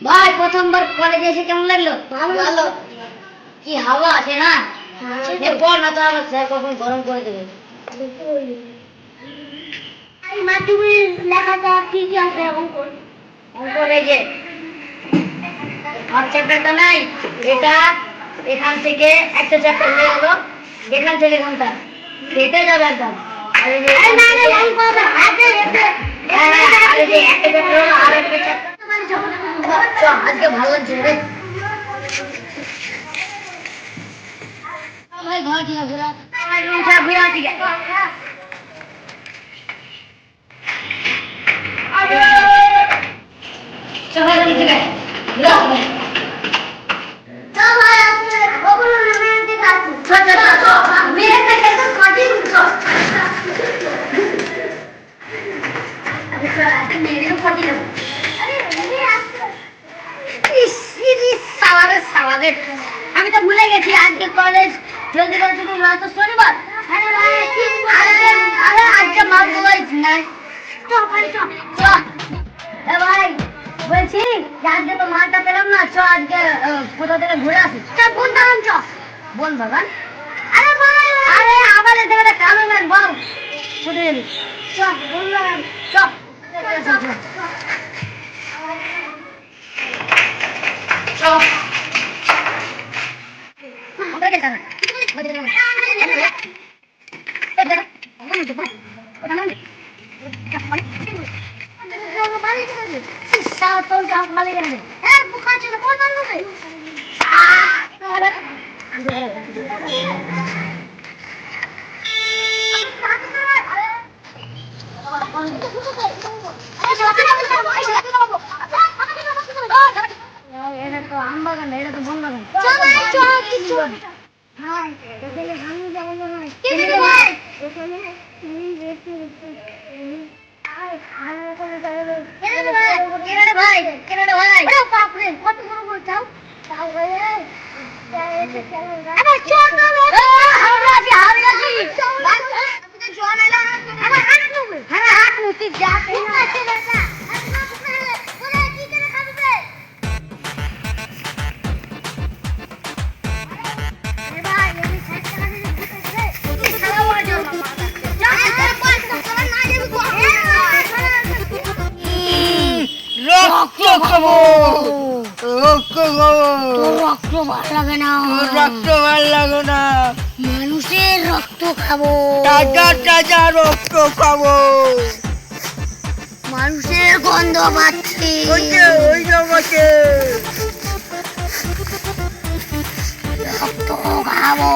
ভাই প্রথমবার কলেজে এসে কেমন লাগলো? ভালো। কি হাওয়া আছে না? এরপর না তো আবার স্যার কখন গরম করে দেবে। এই মাধ্যমিক লেখাটা কি কি আছে অঙ্ক? অঙ্ক এই যে আর চ্যাপ্টারটা নাই, এটা এখান থেকে একটা চ্যাপ্টার হয়ে গেল, এখান থেকে কোনটা কেটে যাবে একদম। আর এই যে অঙ্ক হাতে রেখে আর এই যে একটা চ্যাপ্টার হলো আর একটা চ্যাপ্টার। আজকে ভালো লাগছে রে ভাই, ঘর ঠিক আছে রাত ঘুরে আসি গে। চল ভাই ঠিক আছে ঘুরে আসি ভাই। চল ভাই আপনি খবর নেবেন ঠিক আছে। চল মেয়ে থেকে তো কঠিন চল। আচ্ছা মেয়েরও কঠিন। আরে মেয়ে আসছে। সালাদের আমি তো ভুলে গেছি আজকে কলেজ জলদি করে ছুটি নয় তো শনিবার। আরে ভাই কি আরে আজকে মাল বলাই নাই। চল ভাই চল। এ ভাই বলছি যে আজকে তো মালটা পেলাম না, চ আজকে কোথা থেকে ঘুরে আসি। চল কোন দাম চল। বল বাগান। আরে ভাই আরে আমাদের থেকে কালো ম্যান বল ছুটি দিবি। চল বললাম চ এটা তো আম বাগান, এটা তো বন বাগান। রক্ত খাবো, রক্ত খাবো। রক্ত ভালো লাগে না, রক্ত ভাল লাগে না, মানুষের রক্ত খাবো, তাজা তাজা রক্ত খাবো। মানুষের গন্ধ পাচ্ছি, ওই জগতে রক্ত খাবো।